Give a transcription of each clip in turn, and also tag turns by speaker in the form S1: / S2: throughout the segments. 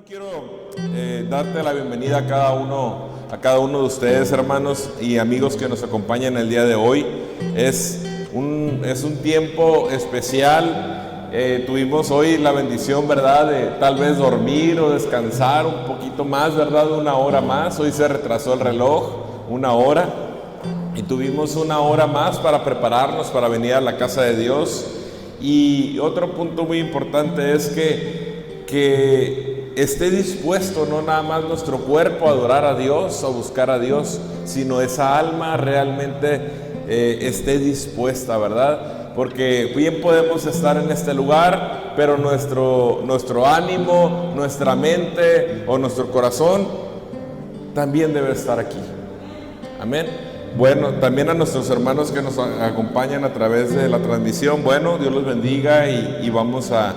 S1: quiero darte la bienvenida a cada uno de ustedes, hermanos y amigos que nos acompañan el día de hoy. Es un tiempo especial. Tuvimos hoy la bendición, ¿verdad?, de tal vez dormir o descansar un poquito más, ¿verdad?, una hora más. Hoy se retrasó el reloj una hora y tuvimos una hora más para prepararnos para venir a la casa de Dios. Y otro punto muy importante es que esté dispuesto no nada más nuestro cuerpo a adorar a Dios, a buscar a Dios, sino esa alma realmente esté dispuesta, ¿verdad? Porque bien podemos estar en este lugar, pero nuestro ánimo, nuestra mente o nuestro corazón también debe estar aquí. Amén. Bueno, también a nuestros hermanos que nos acompañan a través de la transmisión, bueno, Dios los bendiga y vamos a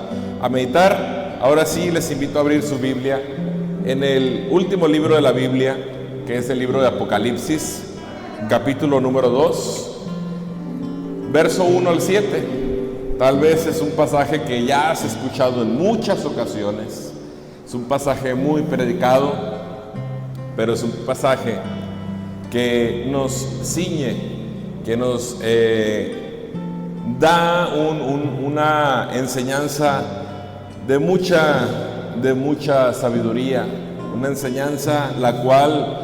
S1: meditar. Ahora sí, les invito a abrir su Biblia en el último libro de la Biblia, que es el libro de Apocalipsis, capítulo número 2, verso 1 al 7. Tal vez es un pasaje que ya has escuchado en muchas ocasiones. Es un pasaje muy predicado, pero es un pasaje que nos ciñe, que nos da una enseñanza de mucha sabiduría, una enseñanza la cual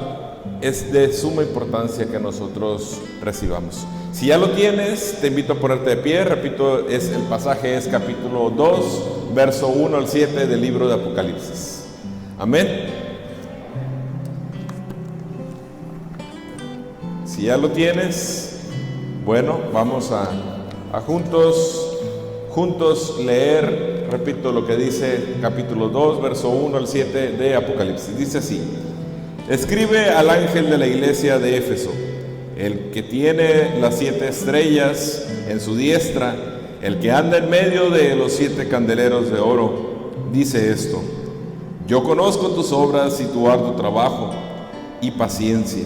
S1: es de suma importancia que nosotros recibamos. Si ya lo tienes, te invito a ponerte de pie. Repito, el pasaje es capítulo 2, verso 1 al 7 del libro de Apocalipsis. Amén. Si ya lo tienes, bueno, vamos a juntos leer, repito, lo que dice capítulo 2, verso 1 al 7 de Apocalipsis. Dice así: escribe al ángel de la iglesia de Éfeso, el que tiene las 7 estrellas en su diestra, el que anda en medio de los 7 candeleros de oro, dice esto: yo conozco tus obras y tu arduo trabajo y paciencia,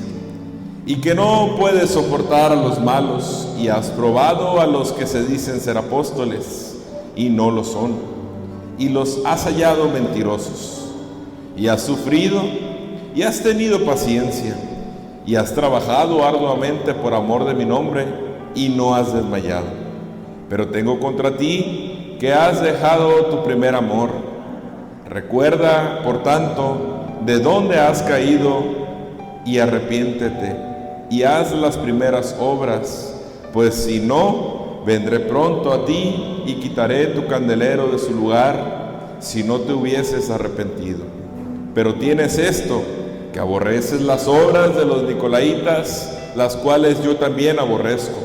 S1: y que no puedes soportar a los malos, y has probado a los que se dicen ser apóstoles y no lo son, y los has hallado mentirosos, y has sufrido y has tenido paciencia, y has trabajado arduamente por amor de mi nombre y no has desmayado. Pero tengo contra ti que has dejado tu primer amor. Recuerda, por tanto, de dónde has caído y arrepiéntete y haz las primeras obras, pues si no, vendré pronto a ti y quitaré tu candelero de su lugar, si no te hubieses arrepentido. Pero tienes esto, que aborreces las obras de los nicolaitas, las cuales yo también aborrezco.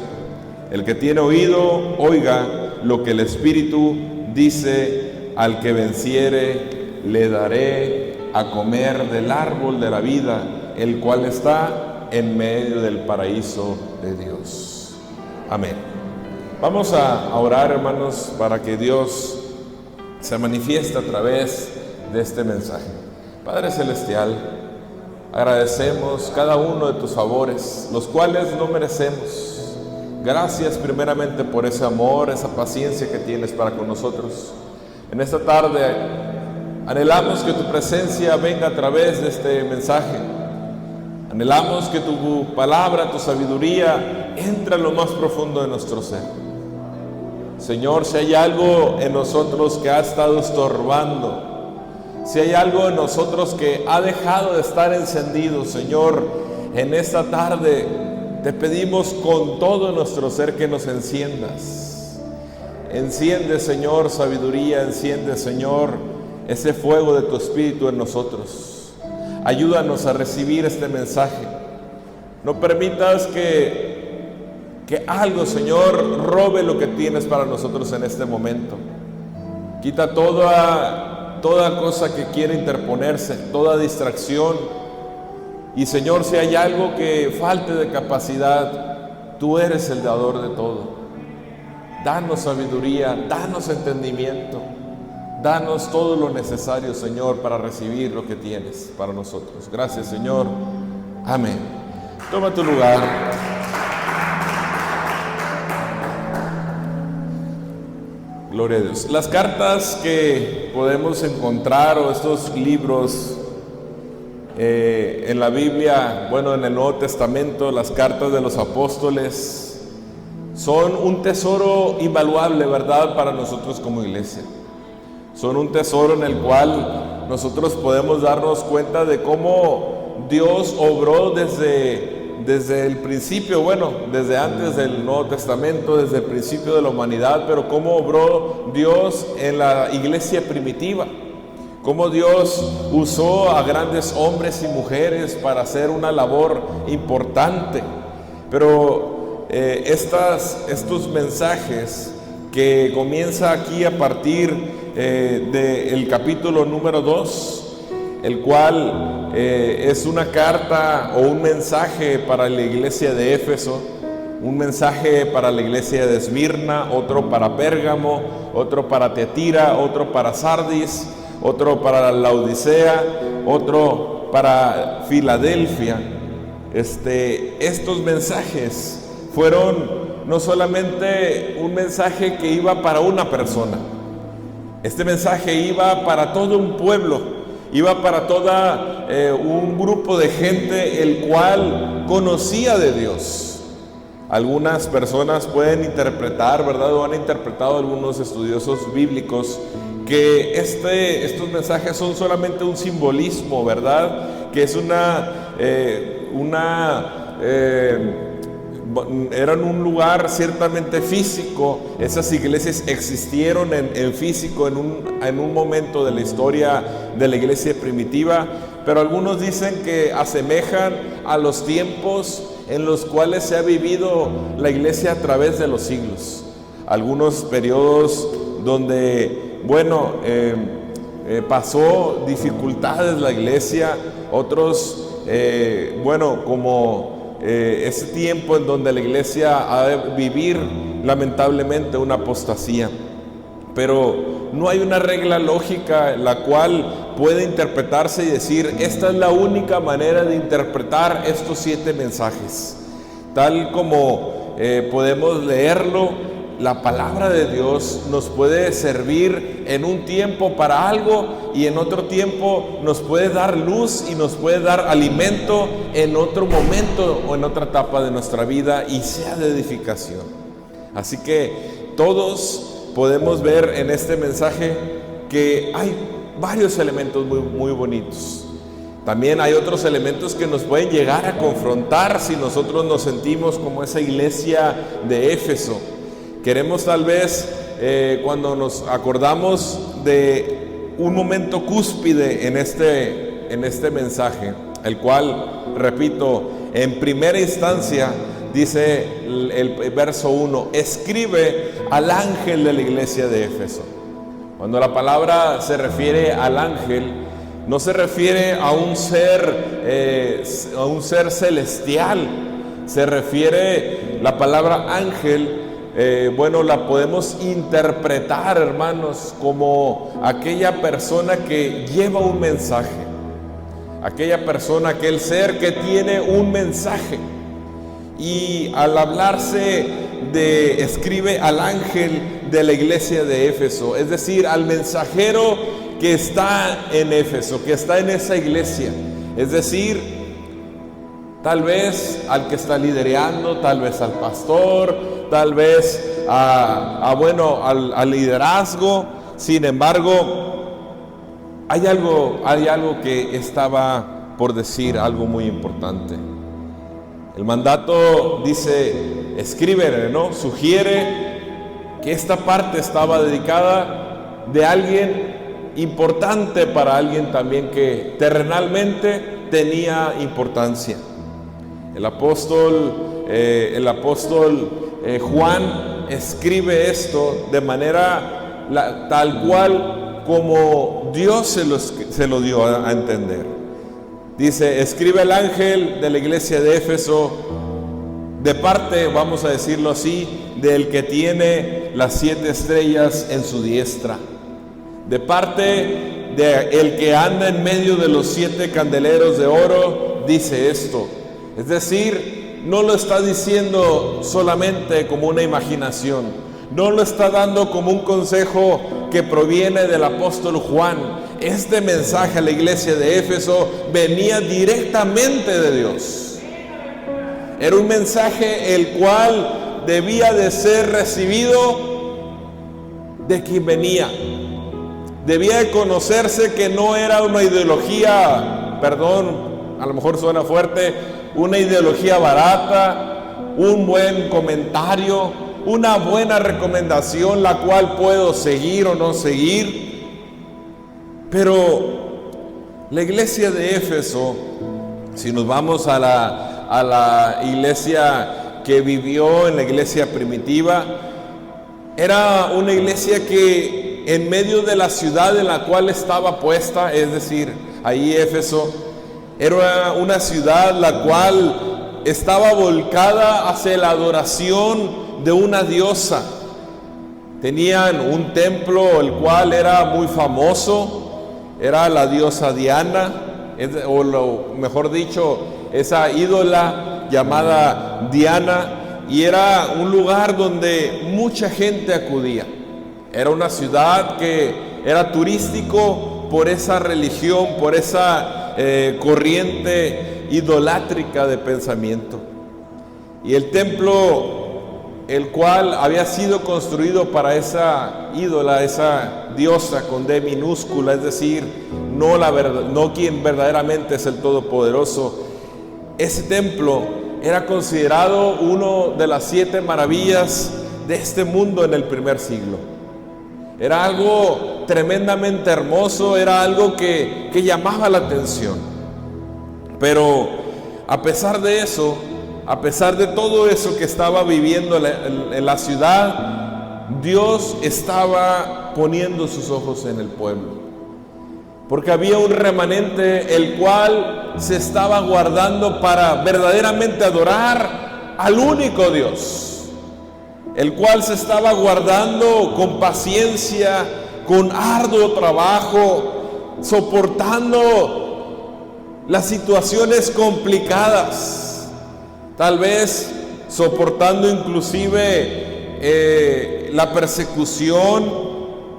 S1: El que tiene oído, oiga lo que el Espíritu dice al que venciere, le daré a comer del árbol de la vida, el cual está en medio del paraíso de Dios. Amén. Vamos a orar, hermanos, para que Dios se manifieste a través de este mensaje. Padre Celestial, agradecemos cada uno de tus favores, los cuales no merecemos. Gracias primeramente por ese amor, esa paciencia que tienes para con nosotros. En esta tarde anhelamos que tu presencia venga a través de este mensaje. Anhelamos que tu palabra, tu sabiduría, entre a lo más profundo de nuestro ser. Señor, si hay algo en nosotros que ha estado estorbando, si hay algo en nosotros que ha dejado de estar encendido, Señor, en esta tarde te pedimos con todo nuestro ser que nos enciendas. Enciende, Señor, sabiduría, enciende, Señor, ese fuego de tu Espíritu en nosotros. Ayúdanos a recibir este mensaje. No permitas que algo, Señor, robe lo que tienes para nosotros en este momento. Quita toda cosa que quiera interponerse, toda distracción. Y, Señor, si hay algo que falte de capacidad, tú eres el dador de todo. Danos sabiduría, danos entendimiento. Danos todo lo necesario, Señor, para recibir lo que tienes para nosotros. Gracias, Señor. Amén. Toma tu lugar. Gloria a Dios. Las cartas que podemos encontrar, o estos libros en la Biblia, bueno, en el Nuevo Testamento, las cartas de los apóstoles, son un tesoro invaluable, ¿verdad?, para nosotros como iglesia. Son un tesoro en el cual nosotros podemos darnos cuenta de cómo Dios obró desde el principio, bueno, desde antes del Nuevo Testamento, desde el principio de la humanidad, pero cómo obró Dios en la iglesia primitiva, cómo Dios usó a grandes hombres y mujeres para hacer una labor importante. Pero estos mensajes que comienza aquí a partir del capítulo número 2, el cual es una carta o un mensaje para la iglesia de Éfeso, un mensaje para la iglesia de Esmirna, otro para Pérgamo, otro para Tiatira, otro para Sardis, otro para Laodicea, otro para Filadelfia. Estos mensajes fueron no solamente un mensaje que iba para una persona, este mensaje iba para todo un pueblo, iba para toda un grupo de gente el cual conocía de Dios. Algunas personas pueden interpretar, ¿verdad?, o han interpretado algunos estudiosos bíblicos que estos mensajes son solamente un simbolismo, ¿verdad?, que es eran un lugar ciertamente físico. Esas iglesias existieron en físico en un momento de la historia de la iglesia primitiva, pero algunos dicen que asemejan a los tiempos en los cuales se ha vivido la iglesia a través de los siglos. Algunos periodos donde, bueno, pasó dificultades la iglesia, otros, bueno, como ese tiempo en donde la iglesia ha de vivir lamentablemente una apostasía. Pero no hay una regla lógica la cual puede interpretarse y decir: esta es la única manera de interpretar estos 7 mensajes. Tal como podemos leerlo, la palabra de Dios nos puede servir en un tiempo para algo y en otro tiempo nos puede dar luz y nos puede dar alimento en otro momento o en otra etapa de nuestra vida, y sea de edificación. Así que todos podemos ver en este mensaje que hay varios elementos muy, muy bonitos. También hay otros elementos que nos pueden llegar a confrontar si nosotros nos sentimos como esa iglesia de Éfeso. Queremos tal vez, cuando nos acordamos de un momento cúspide en este mensaje, el cual, repito, en primera instancia dice el verso 1, escribe al ángel de la iglesia de Éfeso. Cuando la palabra se refiere al ángel, no se refiere a un ser celestial. Se refiere, la palabra ángel, bueno, la podemos interpretar, hermanos, como aquella persona que lleva un mensaje, aquella persona, aquel ser que tiene un mensaje. Y al hablarse de escribe al ángel de la iglesia de Éfeso, es decir, al mensajero que está en Éfeso, que está en esa iglesia, es decir, tal vez al que está liderando, tal vez al pastor, tal vez al liderazgo. Sin embargo, hay algo que estaba por decir, algo muy importante. El mandato dice, escríbele, ¿no? Sugiere que esta parte estaba dedicada de alguien importante para alguien también que terrenalmente tenía importancia. El apóstol Juan escribe esto de manera tal cual como Dios se lo dio a entender. Dice, escribe el ángel de la iglesia de Éfeso, de parte, vamos a decirlo así, del que tiene las 7 estrellas en su diestra, de parte del que anda en medio de los 7 candeleros de oro, dice esto. Es decir, no lo está diciendo solamente como una imaginación, No lo está dando como un consejo que proviene del apóstol Juan. Este mensaje a la iglesia de Éfeso venía directamente de Dios. Era un mensaje el cual debía de ser recibido de quien venía. Debía de conocerse que no era una ideología, perdón, a lo mejor suena fuerte, una ideología barata, un buen comentario, una buena recomendación, la cual puedo seguir o no seguir. Pero la iglesia de Éfeso, si nos vamos a la iglesia que vivió en la iglesia primitiva, era una iglesia que en medio de la ciudad en la cual estaba puesta, es decir, ahí Éfeso, era una ciudad la cual estaba volcada hacia la adoración de una diosa. Tenían un templo el cual era muy famoso, era la diosa Diana, o mejor dicho, esa ídola llamada Diana, y era un lugar donde mucha gente acudía. Era una ciudad que era turístico por esa religión, por esa corriente idolátrica de pensamiento. Y el templo, el cual había sido construido para esa ídola, esa diosa con D minúscula, es decir, no quien verdaderamente es el Todopoderoso. Ese templo era considerado uno de las 7 maravillas de este mundo en el primer siglo. Era algo tremendamente hermoso, era algo que llamaba la atención. Pero a pesar de eso, a pesar de todo eso que estaba viviendo en la ciudad, Dios estaba poniendo sus ojos en el pueblo. Porque había un remanente el cual se estaba guardando para verdaderamente adorar al único Dios, el cual se estaba guardando con paciencia, con arduo trabajo, soportando las situaciones complicadas, tal vez soportando inclusive la persecución,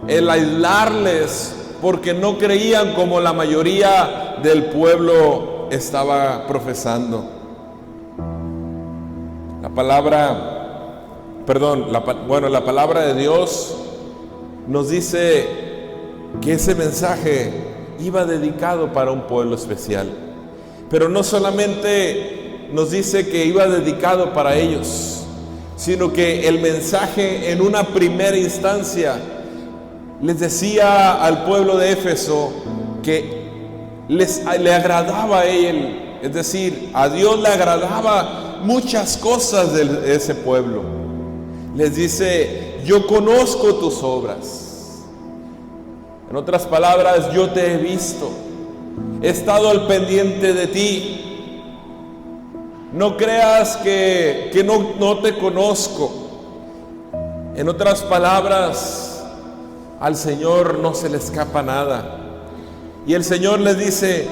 S1: el aislarles, porque no creían como la mayoría del pueblo estaba profesando. La palabra de Dios nos dice que ese mensaje iba dedicado para un pueblo especial. Pero no solamente nos dice que iba dedicado para ellos, sino que el mensaje en una primera instancia les decía al pueblo de Éfeso que le agradaba a él, es decir, a Dios le agradaba muchas cosas de ese pueblo. Les dice: yo conozco tus obras. En otras palabras, yo te he visto, he estado al pendiente de ti. No creas que no te conozco. En otras palabras, al Señor no se le escapa nada. Y el Señor les dice: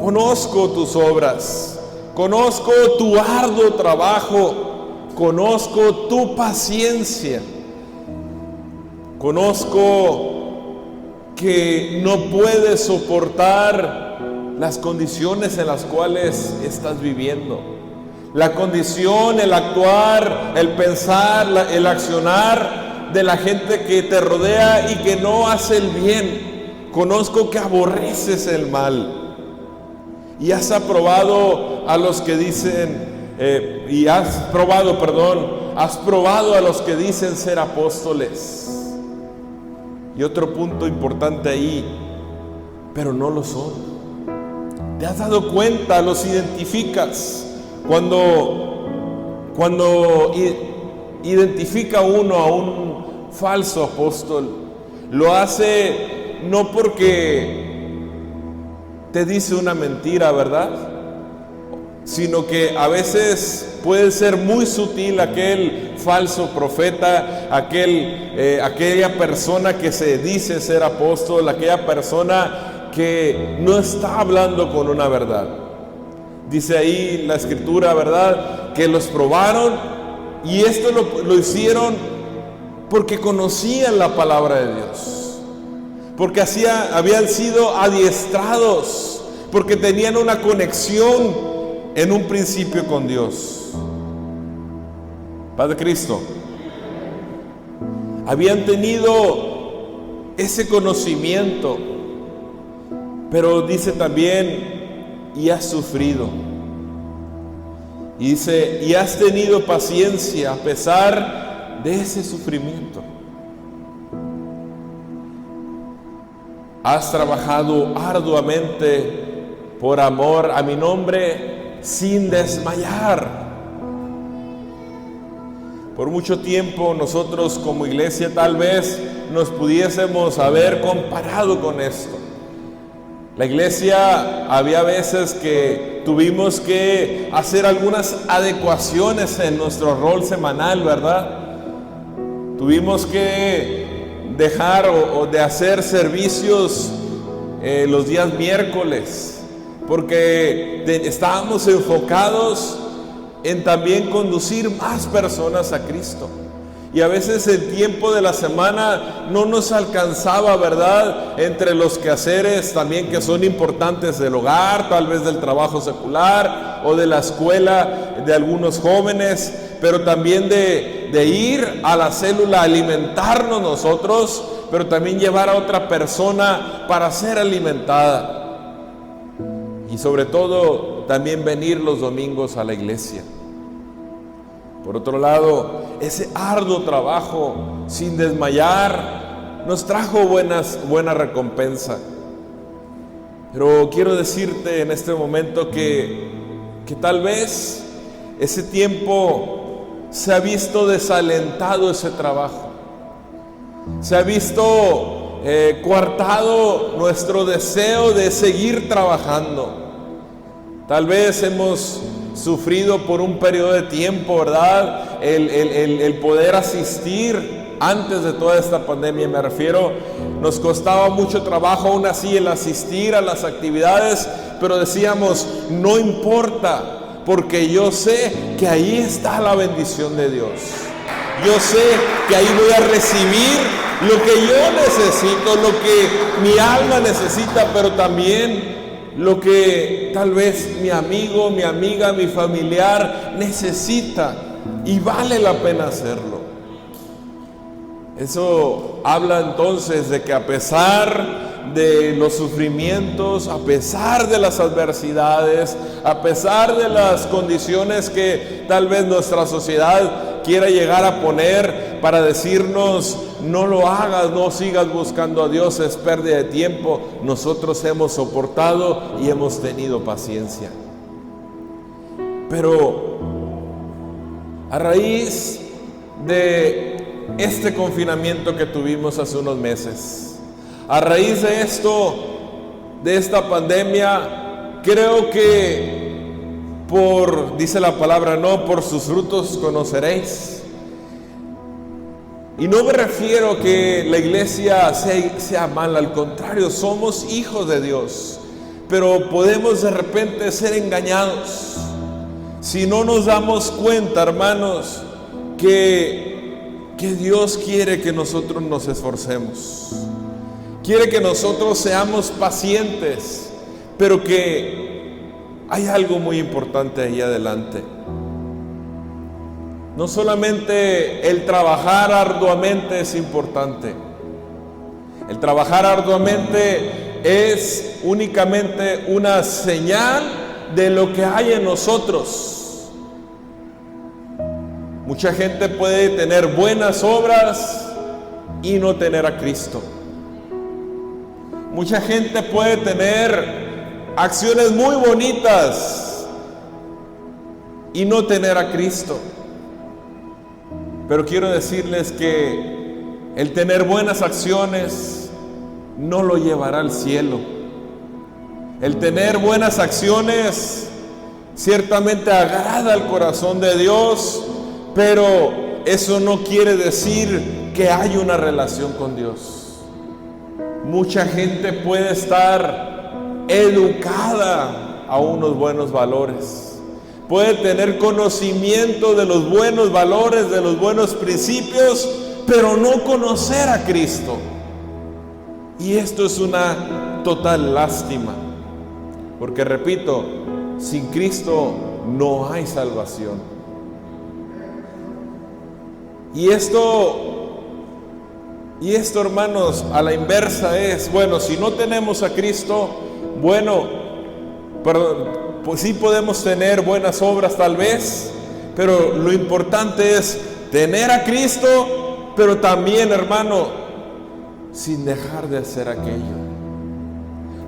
S1: conozco tus obras, conozco tu arduo trabajo, conozco tu paciencia, conozco que no puedes soportar las condiciones en las cuales estás viviendo. La condición, el actuar, el pensar, el accionar de la gente que te rodea y que no hace el bien. Conozco que aborreces el mal. Y has probado a los que dicen, has probado a los que dicen ser apóstoles. Y otro punto importante ahí, pero no lo son. ¿Te has dado cuenta? Los identificas. Cuando identifica uno a un falso apóstol, lo hace no porque te dice una mentira, ¿verdad? Sino que a veces puede ser muy sutil aquel falso profeta, aquella persona que se dice ser apóstol, aquella persona que no está hablando con una verdad. Dice ahí la escritura, ¿verdad?, que los probaron, y esto lo hicieron porque conocían la palabra de Dios, porque habían sido adiestrados, porque tenían una conexión en un principio con Dios. Padre Cristo, habían tenido ese conocimiento, pero dice también, y has sufrido. Y dice, y has tenido paciencia a pesar de ese sufrimiento. Has trabajado arduamente por amor a mi nombre sin desmayar. Por mucho tiempo nosotros como iglesia tal vez nos pudiésemos haber comparado con esto. La iglesia, había veces que tuvimos que hacer algunas adecuaciones en nuestro rol semanal, ¿verdad? Tuvimos que dejar o de hacer servicios los días miércoles, porque estábamos enfocados en también conducir más personas a Cristo. Y a veces el tiempo de la semana no nos alcanzaba, ¿verdad? Entre los quehaceres también que son importantes del hogar, tal vez del trabajo secular o de la escuela de algunos jóvenes, pero también de ir a la célula a alimentarnos nosotros, pero también llevar a otra persona para ser alimentada. Y sobre todo también venir los domingos a la iglesia. Por otro lado, ese arduo trabajo sin desmayar nos trajo buena recompensa. Pero quiero decirte en este momento que tal vez ese tiempo se ha visto desalentado ese trabajo. Se ha visto coartado nuestro deseo de seguir trabajando. Tal vez hemos sufrido por un periodo de tiempo, ¿verdad? El poder asistir antes de toda esta pandemia, me refiero, nos costaba mucho trabajo aún así el asistir a las actividades, pero decíamos, no importa, porque yo sé que ahí está la bendición de Dios. Yo sé que ahí voy a recibir lo que yo necesito, lo que mi alma necesita, pero también lo que tal vez mi amigo, mi amiga, mi familiar necesita, y vale la pena hacerlo. Eso habla entonces de que a pesar de los sufrimientos, a pesar de las adversidades, a pesar de las condiciones que tal vez nuestra sociedad quiera llegar a poner para decirnos, no lo hagas, no sigas buscando a Dios, es pérdida de tiempo, nosotros hemos soportado y hemos tenido paciencia. Pero a raíz de este confinamiento que tuvimos hace unos meses, a raíz de esto, de esta pandemia, creo que dice la palabra, no, por sus frutos conoceréis. Y no me refiero a que la iglesia sea mala, al contrario, somos hijos de Dios, pero podemos de repente ser engañados si no nos damos cuenta, hermanos, que Dios quiere que nosotros nos esforcemos, quiere que nosotros seamos pacientes, pero que hay algo muy importante ahí adelante. No solamente el trabajar arduamente es importante. El trabajar arduamente es únicamente una señal de lo que hay en nosotros. Mucha gente puede tener buenas obras y no tener a Cristo. Mucha gente puede tener acciones muy bonitas y no tener a Cristo. Pero quiero decirles que el tener buenas acciones no lo llevará al cielo. El tener buenas acciones ciertamente agrada al corazón de Dios, pero eso no quiere decir que hay una relación con Dios. Mucha gente puede estar educada a unos buenos valores. Puede tener conocimiento de los buenos valores, de los buenos principios, pero no conocer a Cristo. Y esto es una total lástima, porque repito, sin Cristo no hay salvación. Y esto, hermanos, a la inversa es, bueno, si no tenemos a Cristo, bueno, pues sí podemos tener buenas obras tal vez, pero lo importante es tener a Cristo, pero también, hermano, sin dejar de hacer aquello.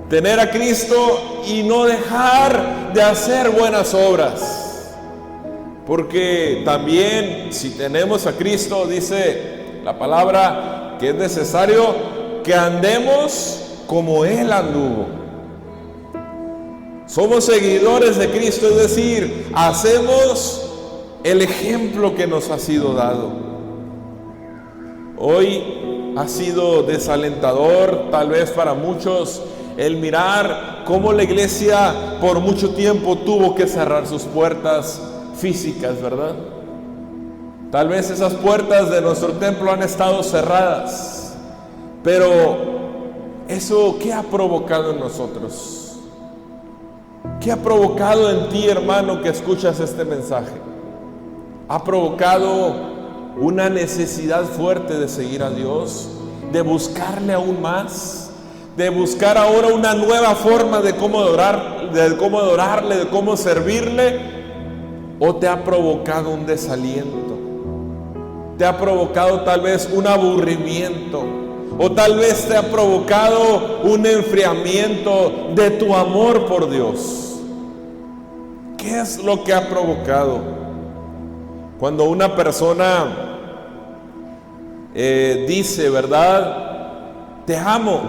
S1: Tener a Cristo y no dejar de hacer buenas obras. Porque también si tenemos a Cristo, dice la palabra que es necesario que andemos como Él anduvo. Somos seguidores de Cristo, es decir, hacemos el ejemplo que nos ha sido dado. Hoy ha sido desalentador, tal vez para muchos, el mirar cómo la iglesia por mucho tiempo tuvo que cerrar sus puertas físicas, ¿verdad? Tal vez esas puertas de nuestro templo han estado cerradas, pero eso, ¿qué ha provocado en nosotros? ¿Qué ha provocado en ti, hermano, que escuchas este mensaje? Ha provocado una necesidad fuerte de seguir a Dios, de buscarle aún más, de buscar ahora una nueva forma de cómo adorarle, de cómo servirle, o te ha provocado un desaliento, te ha provocado tal vez un aburrimiento, o tal vez te ha provocado un enfriamiento de tu amor por Dios. ¿Qué es lo que ha provocado? Cuando una persona dice, ¿verdad? Te amo.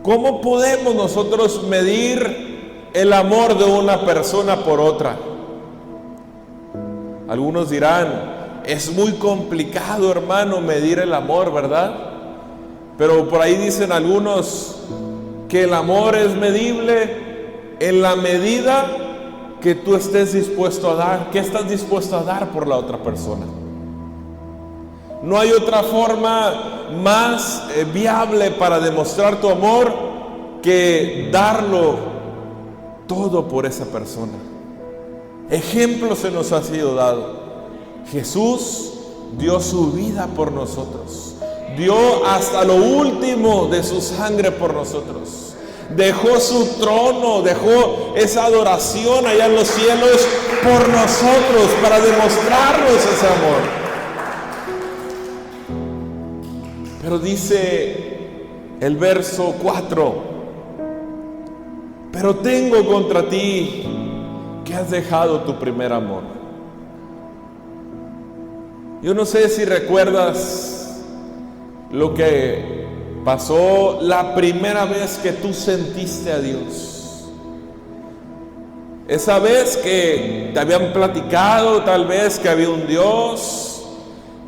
S1: ¿Cómo podemos nosotros medir el amor de una persona por otra? Algunos dirán, es muy complicado, hermano, medir el amor, ¿verdad? Pero por ahí dicen algunos que el amor es medible en la medida que tú estés dispuesto a dar. ¿Qué estás dispuesto a dar por la otra persona? No hay otra forma más viable para demostrar tu amor que darlo todo por esa persona. Ejemplo se nos ha sido dado. Jesús dio su vida por nosotros, dio hasta lo último de su sangre por nosotros. Dejó su trono, dejó esa adoración allá en los cielos por nosotros, para demostrarnos ese amor. Pero dice el verso 4, pero tengo contra ti que has dejado tu primer amor. Yo no sé si recuerdas lo que pasó la primera vez que tú sentiste a Dios. Esa vez que te habían platicado tal vez que había un Dios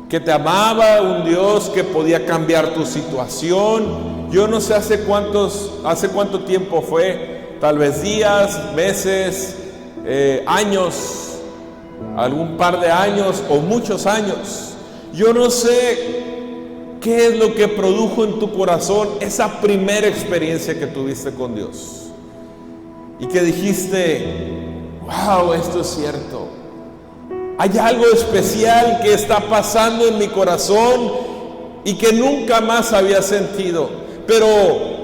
S1: que te amaba, un Dios que podía cambiar tu situación. Yo no sé hace cuánto tiempo fue, tal vez días, meses, años, algún par de años o muchos años. Yo no sé qué es lo que produjo en tu corazón esa primera experiencia que tuviste con Dios y que dijiste, wow, esto es cierto. Hay algo especial que está pasando en mi corazón y que nunca más había sentido. Pero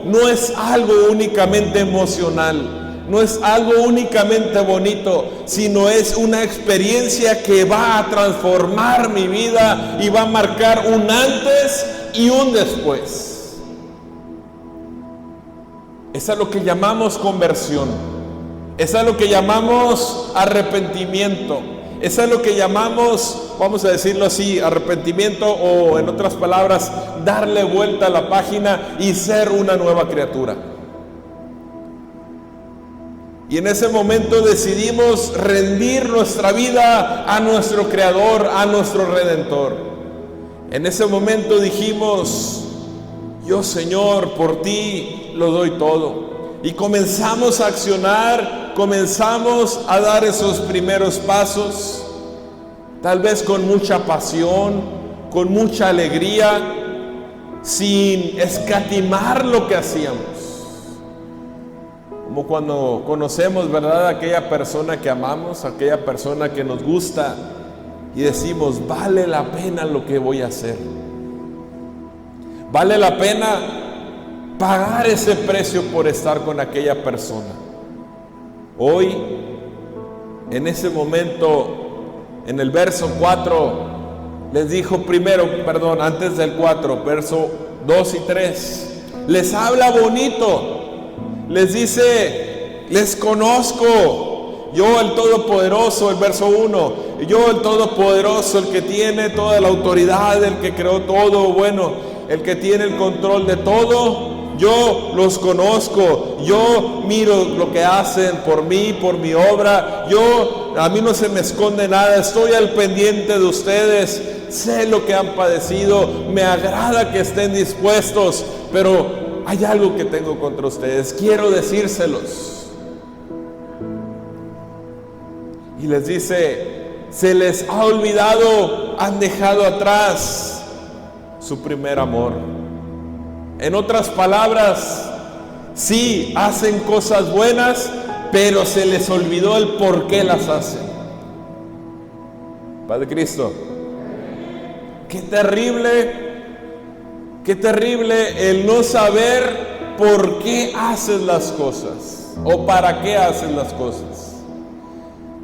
S1: no es algo únicamente emocional, no es algo únicamente bonito, sino es una experiencia que va a transformar mi vida y va a marcar un antes y un después. Esa es lo que llamamos conversión, esa es lo que llamamos arrepentimiento, esa es lo que llamamos, vamos a decirlo así, arrepentimiento, o en otras palabras, darle vuelta a la página y ser una nueva criatura. Y en ese momento decidimos rendir nuestra vida a nuestro Creador, a nuestro Redentor. En ese momento dijimos, yo, Señor, por ti lo doy todo. Y comenzamos a accionar, comenzamos a dar esos primeros pasos, tal vez con mucha pasión, con mucha alegría, sin escatimar lo que hacíamos. Como cuando conocemos, ¿verdad?, aquella persona que amamos, aquella persona que nos gusta, y decimos, vale la pena lo que voy a hacer. Vale la pena pagar ese precio por estar con aquella persona. Hoy, en ese momento, en el verso 4, les dijo antes del 4, verso 2 y 3, les habla bonito, les dice, les conozco, yo el Todopoderoso, el verso 1, yo el Todopoderoso, el que tiene toda la autoridad, el que creó todo, bueno, el que tiene el control de todo, yo los conozco, yo miro lo que hacen por mí, por mi obra, a mí no se me esconde nada, estoy al pendiente de ustedes, sé lo que han padecido, me agrada que estén dispuestos, pero hay algo que tengo contra ustedes, quiero decírselos. Y les dice, se les ha olvidado, han dejado atrás su primer amor. En otras palabras, sí hacen cosas buenas, pero se les olvidó el por qué las hacen. Padre Cristo, qué terrible el no saber por qué haces las cosas o para qué haces las cosas.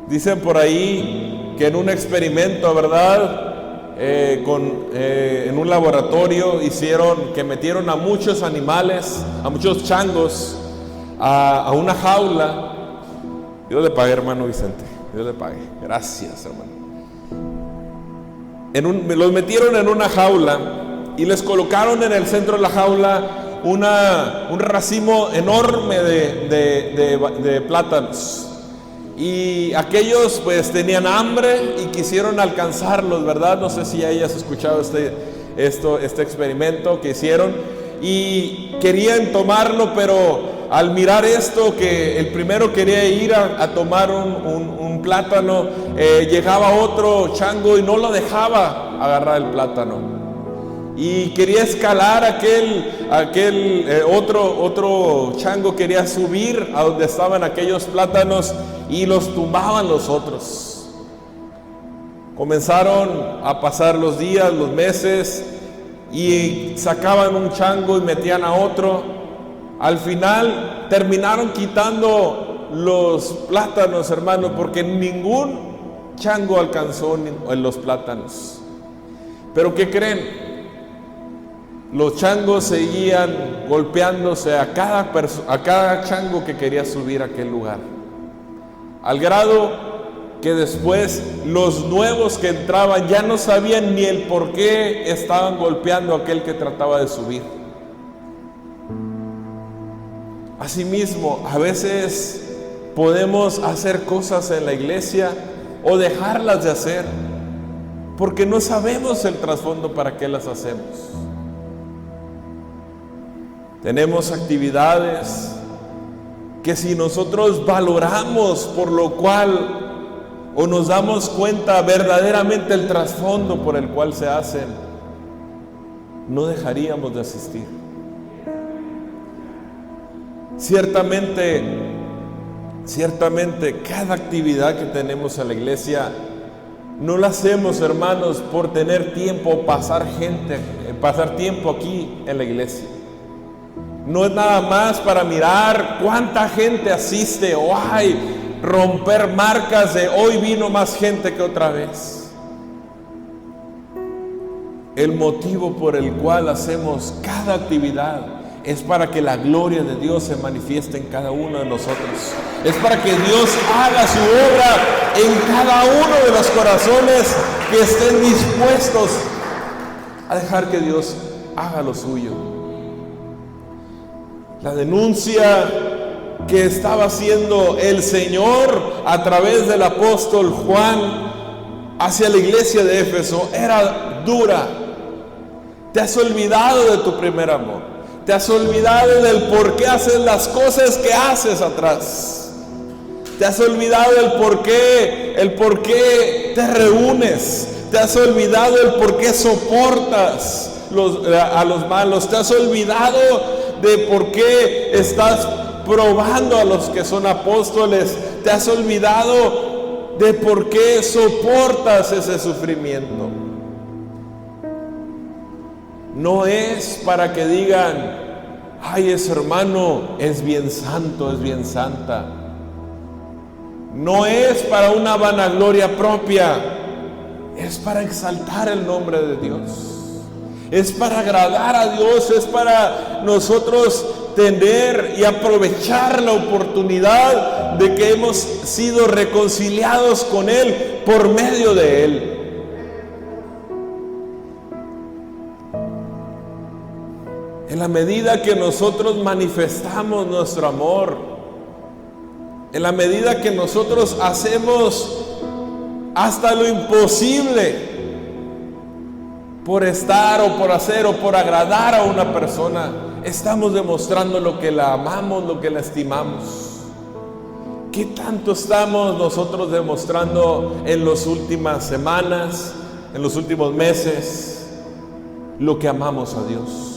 S1: Dicen por ahí que en un experimento, ¿verdad?, en un laboratorio metieron a muchos animales, a muchos changos, a una jaula. Dios le pague, hermano Vicente, Dios le pague, gracias, hermano. Los metieron en una jaula y les colocaron en el centro de la jaula un racimo enorme de plátanos. Y aquellos pues tenían hambre y quisieron alcanzarlos, ¿verdad? No sé si hayas escuchado este experimento que hicieron, y querían tomarlo, pero al mirar esto, que el primero quería ir a tomar un plátano, llegaba otro chango y no lo dejaba agarrar el plátano. Y quería escalar otro chango quería subir a donde estaban aquellos plátanos y los tumbaban los otros. Comenzaron a pasar los días, los meses, y sacaban un chango y metían a otro. Al final terminaron quitando los plátanos, hermano, porque ningún chango alcanzó en los plátanos. Pero ¿qué creen? Los changos seguían golpeándose a cada chango que quería subir a aquel lugar, al grado que después los nuevos que entraban ya no sabían ni el por qué estaban golpeando a aquel que trataba de subir. Asimismo, a veces podemos hacer cosas en la iglesia o dejarlas de hacer porque no sabemos el trasfondo para qué las hacemos. Tenemos actividades que si nosotros valoramos por lo cual o nos damos cuenta verdaderamente el trasfondo por el cual se hacen, no dejaríamos de asistir. Ciertamente cada actividad que tenemos en la iglesia no la hacemos, hermanos, por tener tiempo, pasar tiempo aquí en la iglesia. No es nada más para mirar cuánta gente asiste o romper marcas de hoy vino más gente que otra vez. El motivo por el cual hacemos cada actividad es para que la gloria de Dios se manifieste en cada uno de nosotros. Es para que Dios haga su obra en cada uno de los corazones que estén dispuestos a dejar que Dios haga lo suyo. La denuncia que estaba haciendo el Señor a través del apóstol Juan hacia la iglesia de Éfeso era dura. Te has olvidado de tu primer amor. Te has olvidado del por qué haces las cosas que haces atrás. Te has olvidado del por qué te reúnes. Te has olvidado el por qué soportas a los malos. Te has olvidado de por qué estás probando a los que son apóstoles. Te has olvidado de por qué soportas ese sufrimiento. No es para que digan: ay, ese hermano es bien santo, es bien santa. No es para una vanagloria propia, es para exaltar el nombre de Dios. Es para agradar a Dios, es para nosotros tener y aprovechar la oportunidad de que hemos sido reconciliados con Él por medio de Él. En la medida que nosotros manifestamos nuestro amor, en la medida que nosotros hacemos hasta lo imposible por estar o por hacer o por agradar a una persona, estamos demostrando lo que la amamos, lo que la estimamos. ¿Qué tanto estamos nosotros demostrando en las últimas semanas, en los últimos meses, lo que amamos a Dios?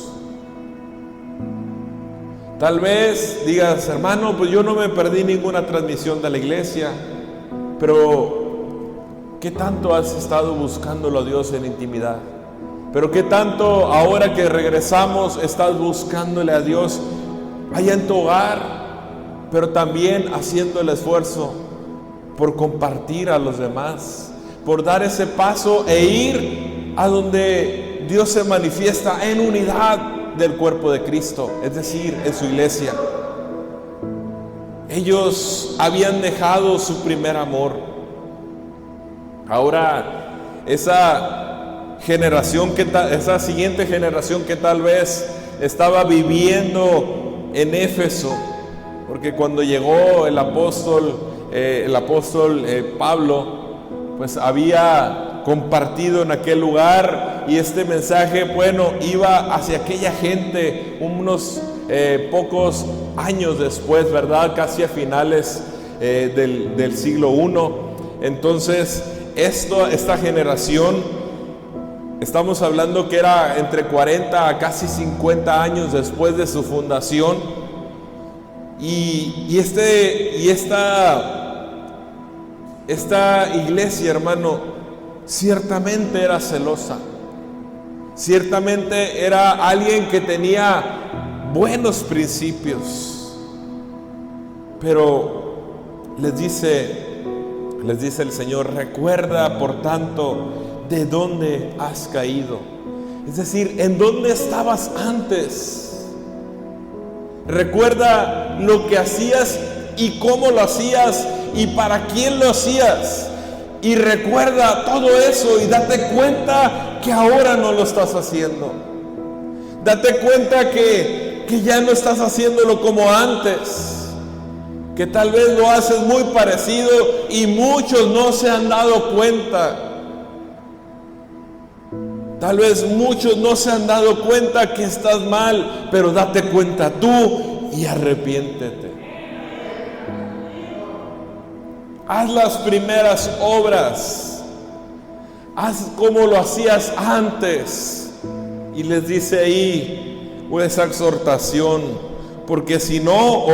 S1: Tal vez digas: hermano, pues yo no me perdí ninguna transmisión de la iglesia, pero ¿qué tanto has estado buscándolo a Dios en intimidad? Pero ¿qué tanto ahora que regresamos estás buscándole a Dios allá en tu hogar, pero también haciendo el esfuerzo por compartir a los demás, por dar ese paso e ir a donde Dios se manifiesta en unidad del cuerpo de Cristo, es decir, en su iglesia? Ellos habían dejado su primer amor. Ahora esa siguiente generación que tal vez estaba viviendo en Éfeso, porque cuando llegó el apóstol Pablo, pues había compartido en aquel lugar, y este mensaje, bueno, iba hacia aquella gente unos pocos años después, ¿verdad? Casi a finales del siglo I. Entonces, esta generación, estamos hablando que era entre 40 a casi 50 años después de su fundación, y esta iglesia, hermano, ciertamente era celosa, ciertamente era alguien que tenía buenos principios, pero les dice el Señor: recuerda, por tanto, de dónde has caído. Es decir, ¿en dónde estabas antes? Recuerda lo que hacías y cómo lo hacías y para quién lo hacías. Y recuerda todo eso y date cuenta que ahora no lo estás haciendo. Date cuenta que ya no estás haciéndolo como antes. Que tal vez lo haces muy parecido y muchos no se han dado cuenta. Tal vez muchos no se han dado cuenta que estás mal, pero date cuenta tú y arrepiéntete. Haz las primeras obras. Haz como lo hacías antes. Y les dice ahí esa exhortación: porque si no,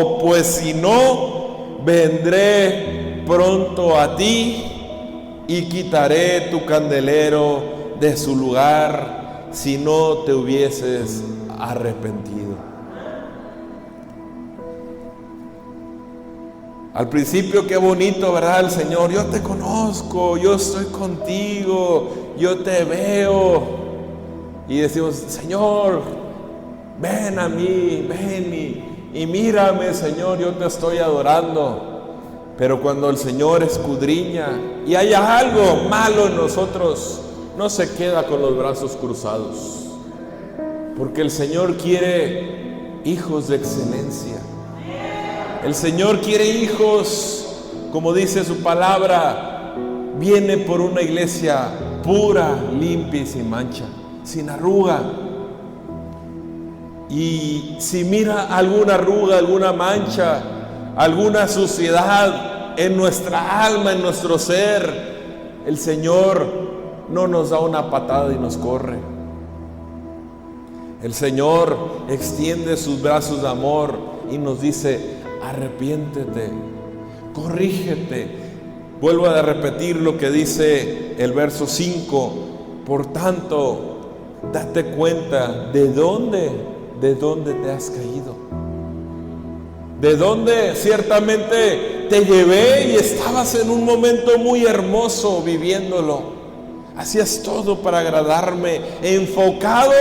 S1: vendré pronto a ti y quitaré tu candelero de su lugar si no te hubieses arrepentido. Al principio qué bonito, ¿verdad? El Señor: yo te conozco, yo estoy contigo, yo te veo. Y decimos: Señor, ven a mí, ven y mírame, Señor, yo te estoy adorando. Pero cuando el Señor escudriña y haya algo malo en nosotros, no se queda con los brazos cruzados, porque el Señor quiere hijos de excelencia. El Señor quiere hijos, como dice su palabra, viene por una iglesia pura, limpia y sin mancha, sin arruga. Y si mira alguna arruga, alguna mancha, alguna suciedad en nuestra alma, en nuestro ser, el Señor no nos da una patada y nos corre. El Señor extiende sus brazos de amor y nos dice: arrepiéntete, corrígete. Vuelvo a repetir lo que dice el verso 5. Por tanto, date cuenta de dónde te has caído. De dónde ciertamente te llevé y estabas en un momento muy hermoso viviéndolo. Hacías todo para agradarme, enfocado,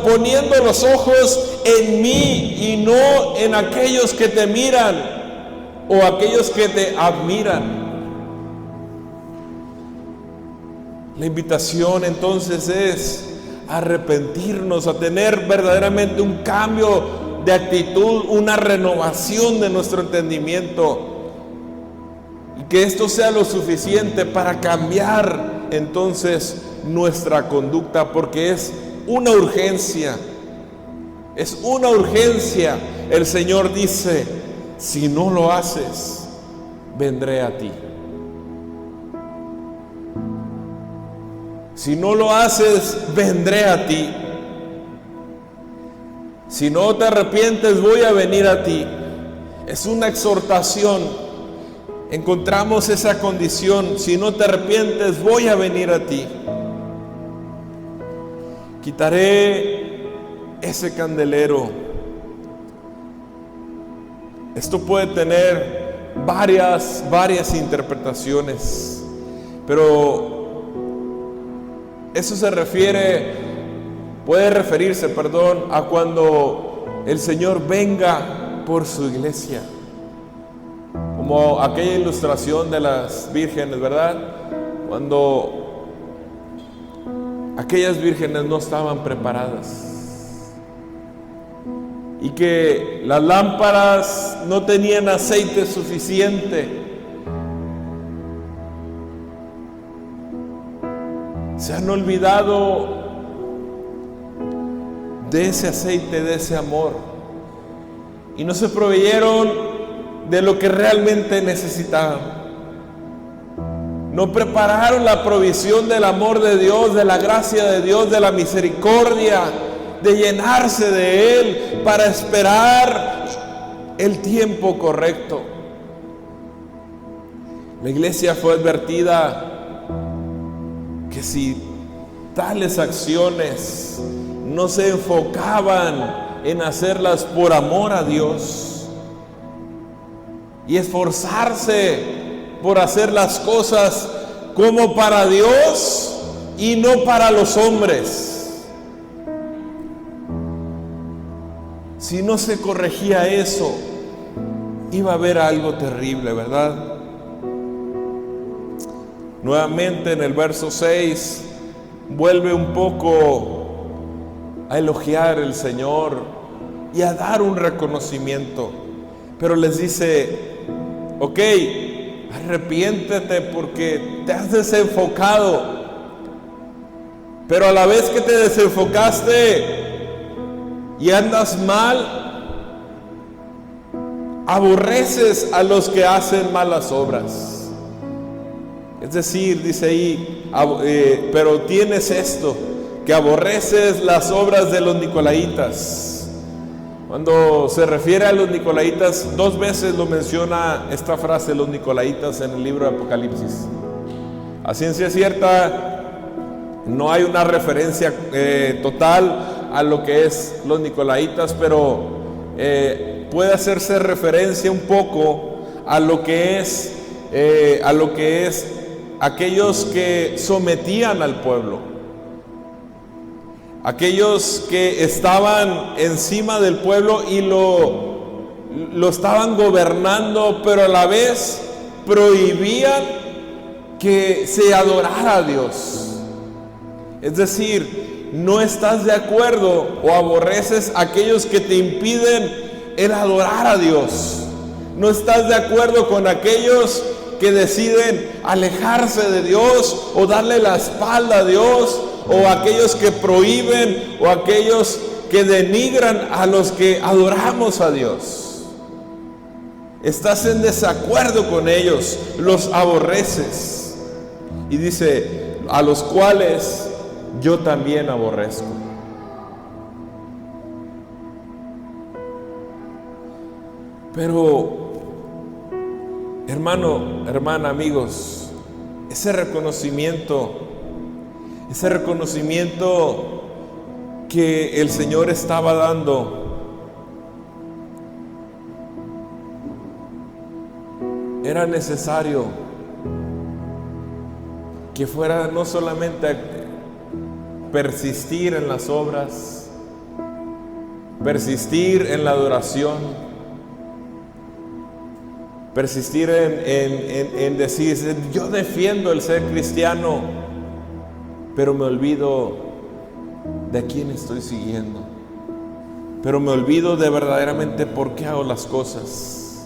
S1: poniendo los ojos en mí y no en aquellos que te miran o aquellos que te admiran. La invitación entonces es arrepentirnos, a tener verdaderamente un cambio de actitud, una renovación de nuestro entendimiento, y que esto sea lo suficiente para cambiar entonces nuestra conducta, porque es una urgencia. Es una urgencia. El Señor dice: si no lo haces, vendré a ti. Si no lo haces, vendré a ti. Si no te arrepientes, voy a venir a ti. Es una exhortación. Encontramos esa condición: si no te arrepientes, voy a venir a ti. Quitaré ese candelero. Esto puede tener varias interpretaciones, pero eso puede referirse a cuando el Señor venga por su iglesia, como aquella ilustración de las vírgenes, ¿verdad? Cuando aquellas vírgenes no estaban preparadas y que las lámparas no tenían aceite suficiente. Se han olvidado de ese aceite, de ese amor, y no se proveyeron de lo que realmente necesitaban. No prepararon la provisión del amor de Dios, de la gracia de Dios, de la misericordia, de llenarse de Él para esperar el tiempo correcto. La iglesia fue advertida que si tales acciones no se enfocaban en hacerlas por amor a Dios y esforzarse por hacer las cosas como para Dios y no para los hombres, si no se corregía eso, iba a haber algo terrible, ¿verdad? Nuevamente en el verso 6 vuelve un poco a elogiar el Señor y a dar un reconocimiento, pero les dice: ok, arrepiéntete porque te has desenfocado, pero a la vez que te desenfocaste y andas mal, aborreces a los que hacen malas obras. Es decir, dice ahí, pero tienes esto, que aborreces las obras de los nicolaitas. Cuando se refiere a los nicolaitas, 2 veces lo menciona esta frase, los nicolaitas, en el libro de Apocalipsis. A ciencia cierta, no hay una referencia total a lo que es los nicolaitas, pero puede hacerse referencia un poco a lo que es aquellos que sometían al pueblo, aquellos que estaban encima del pueblo y lo estaban gobernando, pero a la vez prohibían que se adorara a Dios. Es decir, no estás de acuerdo o aborreces a aquellos que te impiden el adorar a Dios. No estás de acuerdo con aquellos que deciden alejarse de Dios o darle la espalda a Dios, o aquellos que prohíben o aquellos que denigran a los que adoramos a Dios. Estás en desacuerdo con ellos, los aborreces. Y dice, a los cuales yo también aborrezco. Pero, hermano, hermana, amigos, ese reconocimiento que el Señor estaba dando, era necesario que fuera no solamente persistir en las obras, persistir en la adoración, persistir en decir, yo defiendo el ser cristiano, pero me olvido de quién estoy siguiendo, pero me olvido de verdaderamente por qué hago las cosas.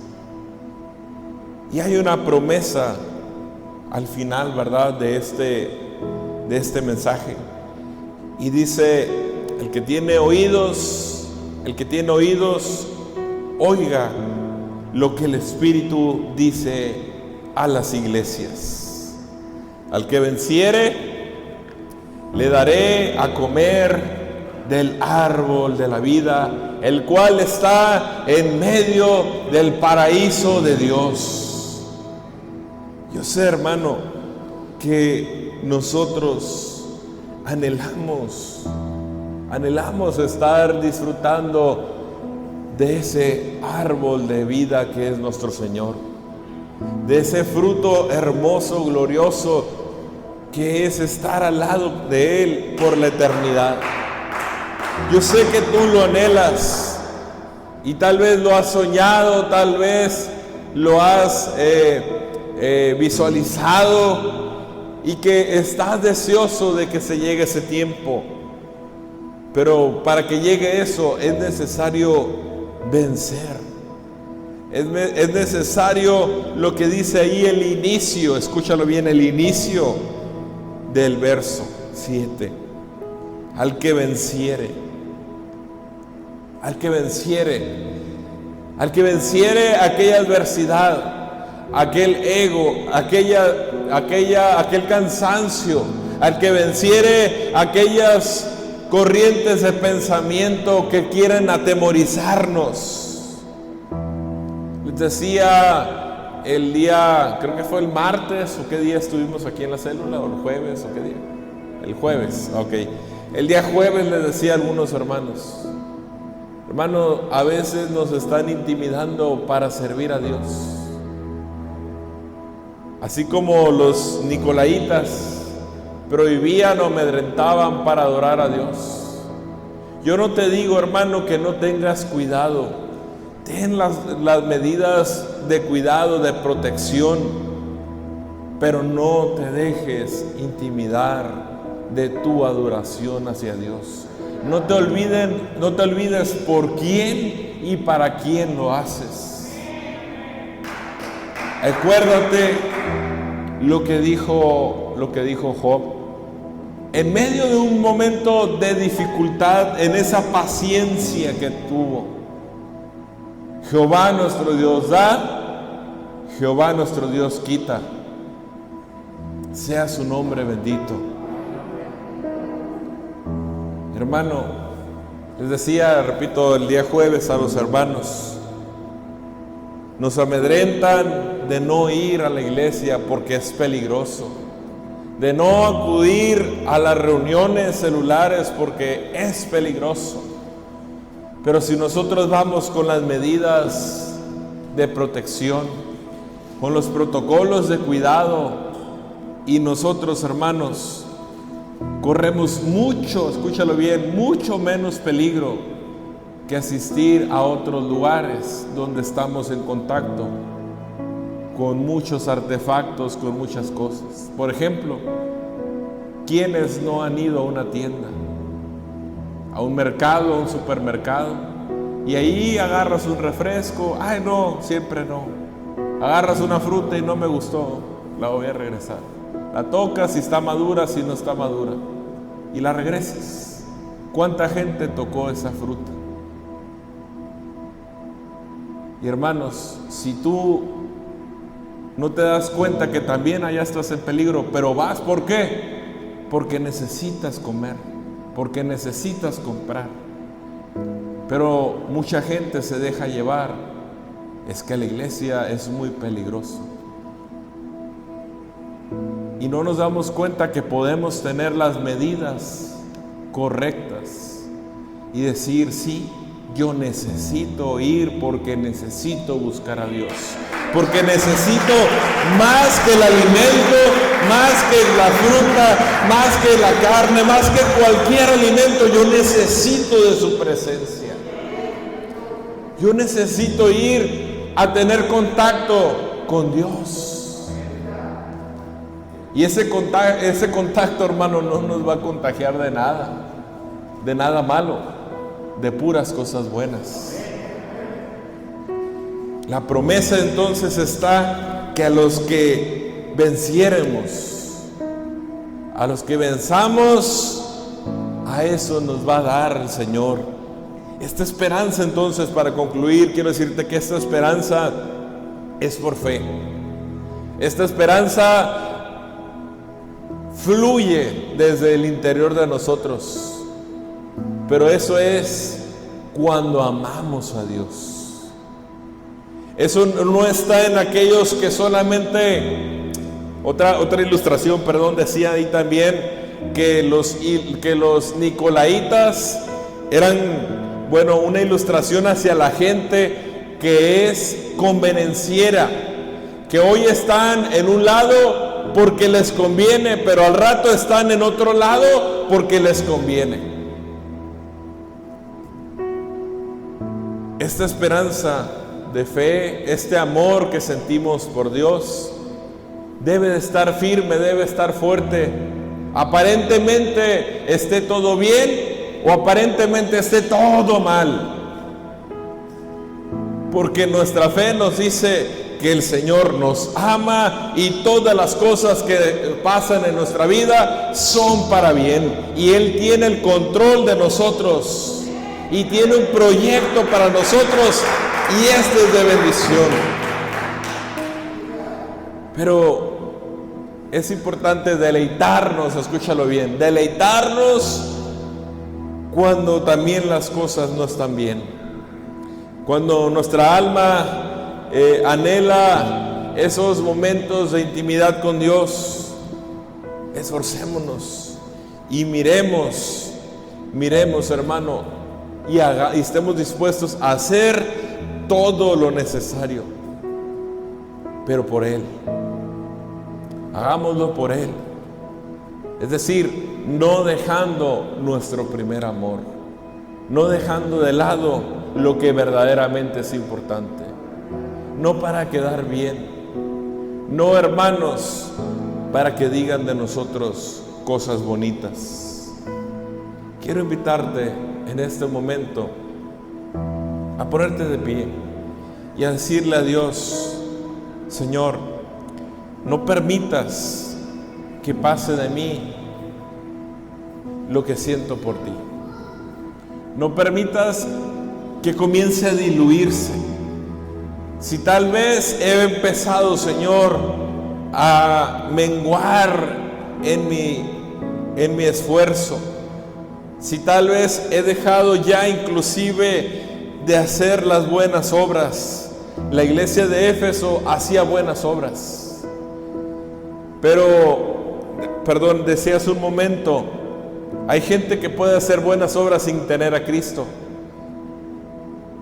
S1: Y hay una promesa al final, ¿verdad?, de este mensaje. Y dice, el que tiene oídos, oiga lo que el Espíritu dice a las iglesias. Al que venciere, le daré a comer del árbol de la vida, el cual está en medio del paraíso de Dios. Yo sé, hermano, que nosotros anhelamos estar disfrutando de ese árbol de vida que es nuestro Señor, de ese fruto hermoso, glorioso, que es estar al lado de Él por la eternidad. Yo sé que tú lo anhelas y tal vez lo has soñado, tal vez lo has visualizado y que estás deseoso de que se llegue ese tiempo. Pero para que llegue eso es necesario vencer. Es necesario lo que dice ahí el inicio, escúchalo bien, el inicio del verso 7. Al que venciere aquella adversidad, aquel ego, aquel cansancio, al que venciere aquellas corrientes de pensamiento que quieren atemorizarnos. Les decía el día, creo que fue el martes, o qué día estuvimos aquí en la célula, o el jueves, o qué día, el jueves, ok. El día jueves les decía a algunos hermanos, hermano, a veces nos están intimidando para servir a Dios. Así como los nicolaitas prohibían o amedrentaban para adorar a Dios. Yo no te digo, hermano, que no tengas cuidado. Ten las medidas de cuidado, de protección, pero no te dejes intimidar de tu adoración hacia Dios. No te olvides por quién y para quién lo haces. Acuérdate lo que dijo Job. En medio de un momento de dificultad, en esa paciencia que tuvo, Jehová nuestro Dios da, Jehová nuestro Dios quita. Sea su nombre bendito. Hermano, les decía, repito, el día jueves a los hermanos, nos amedrentan de no ir a la iglesia porque es peligroso, de no acudir a las reuniones celulares porque es peligroso. Pero si nosotros vamos con las medidas de protección, con los protocolos de cuidado, y nosotros, hermanos, corremos mucho, escúchalo bien, mucho menos peligro que asistir a otros lugares donde estamos en contacto con muchos artefactos, con muchas cosas. Por ejemplo, ¿quiénes no han ido a una tienda, a un mercado, a un supermercado, y ahí agarras un refresco? Ay, no, siempre no. Agarras una fruta y no me gustó, la voy a regresar. La tocas, si está madura, si no está madura, y la regresas. ¿Cuánta gente tocó esa fruta? Y hermanos, si tú no te das cuenta que también allá estás en peligro, pero vas, ¿por qué? porque necesitas comer, porque necesitas comprar. Pero mucha gente se deja llevar. Es que la iglesia es muy peligroso. Y no nos damos cuenta que podemos tener las medidas correctas y decir, sí, yo necesito ir porque necesito buscar a Dios, porque necesito más que el alimento, más que la fruta, más que la carne, más que cualquier alimento. Yo necesito de su presencia. Yo necesito ir a tener contacto con Dios. Y ese contacto, hermano, no nos va a contagiar de nada malo, de puras cosas buenas. La promesa entonces está que a los que venciéremos, a los que venzamos, a eso nos va a dar el Señor. Esta esperanza entonces, para concluir, quiero decirte que esta esperanza es por fe. Esta esperanza fluye desde el interior de nosotros, pero eso es cuando amamos a Dios. Eso no está en aquellos que solamente, otra ilustración, decía ahí también que los nicolaitas eran, una ilustración hacia la gente que es convenenciera, que hoy están en un lado porque les conviene, pero al rato están en otro lado porque les conviene. Esta esperanza de fe, este amor que sentimos por Dios, debe de estar firme, debe estar fuerte. Aparentemente esté todo bien o aparentemente esté todo mal, porque nuestra fe nos dice que el Señor nos ama y todas las cosas que pasan en nuestra vida son para bien, y Él tiene el control de nosotros y tiene un proyecto para nosotros, y este es de bendición. Pero es importante deleitarnos, escúchalo bien, deleitarnos cuando también las cosas no están bien, cuando nuestra alma anhela esos momentos de intimidad con Dios. Esforcémonos y miremos, hermano, y estemos dispuestos a hacer todo lo necesario, pero por Él. Hagámoslo por Él. Es decir, no dejando nuestro primer amor, no dejando de lado lo que verdaderamente es importante. No para quedar bien, no, hermanos, para que digan de nosotros cosas bonitas. Quiero invitarte en este momento a ponerte de pie y a decirle a Dios: Señor, no permitas que pase de mí lo que siento por ti. No permitas que comience a diluirse. Si tal vez he empezado, Señor, a menguar en mi esfuerzo, si tal vez he dejado ya inclusive de hacer las buenas obras. La iglesia de Éfeso hacía buenas obras, pero, decía hace un momento, hay gente que puede hacer buenas obras sin tener a Cristo.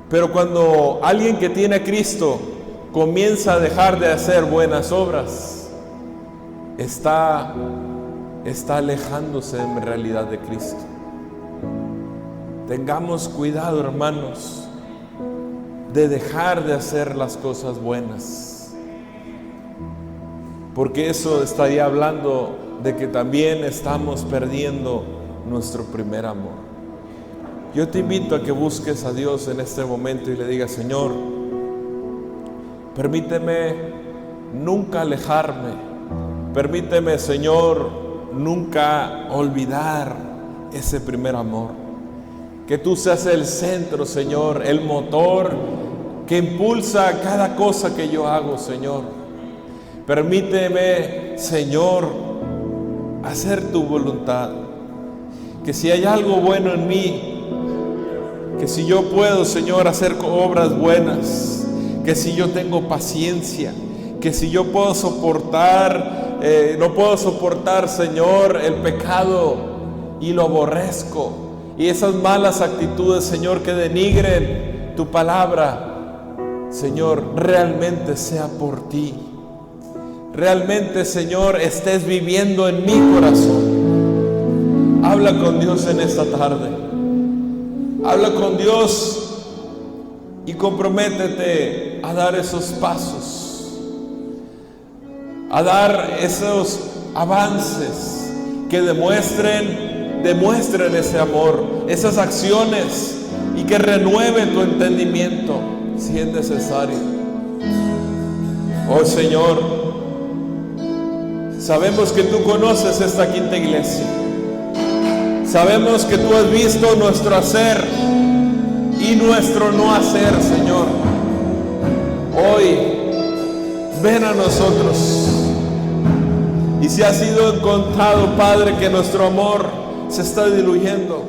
S1: Pero cuando alguien que tiene a Cristo comienza a dejar de hacer buenas obras, está alejándose en realidad de Cristo. Tengamos cuidado, hermanos, de dejar de hacer las cosas buenas, porque eso estaría hablando de que también estamos perdiendo nuestro primer amor. Yo te invito a que busques a Dios en este momento y le digas: Señor, permíteme nunca alejarme, permíteme, Señor, nunca olvidar ese primer amor. Que tú seas el centro, Señor, el motor que impulsa cada cosa que yo hago, Señor. Permíteme, Señor, hacer tu voluntad. Que si hay algo bueno en mí, que si yo puedo, Señor, hacer obras buenas, que si yo tengo paciencia, que si yo puedo soportar, no puedo soportar, Señor, el pecado y lo aborrezco, y esas malas actitudes, Señor, que denigren tu palabra, Señor, realmente sea por ti. Realmente, Señor, estés viviendo en mi corazón. Habla con Dios en esta tarde. Habla con Dios y comprométete a dar esos pasos, a dar esos avances que demuestren ese amor, esas acciones, y que renueve tu entendimiento si es necesario. Oh Señor, sabemos que tú conoces esta quinta iglesia. Sabemos que tú has visto nuestro hacer y nuestro no hacer, Señor. Hoy, ven a nosotros. Y si ha sido encontrado, Padre, que nuestro amor se está diluyendo,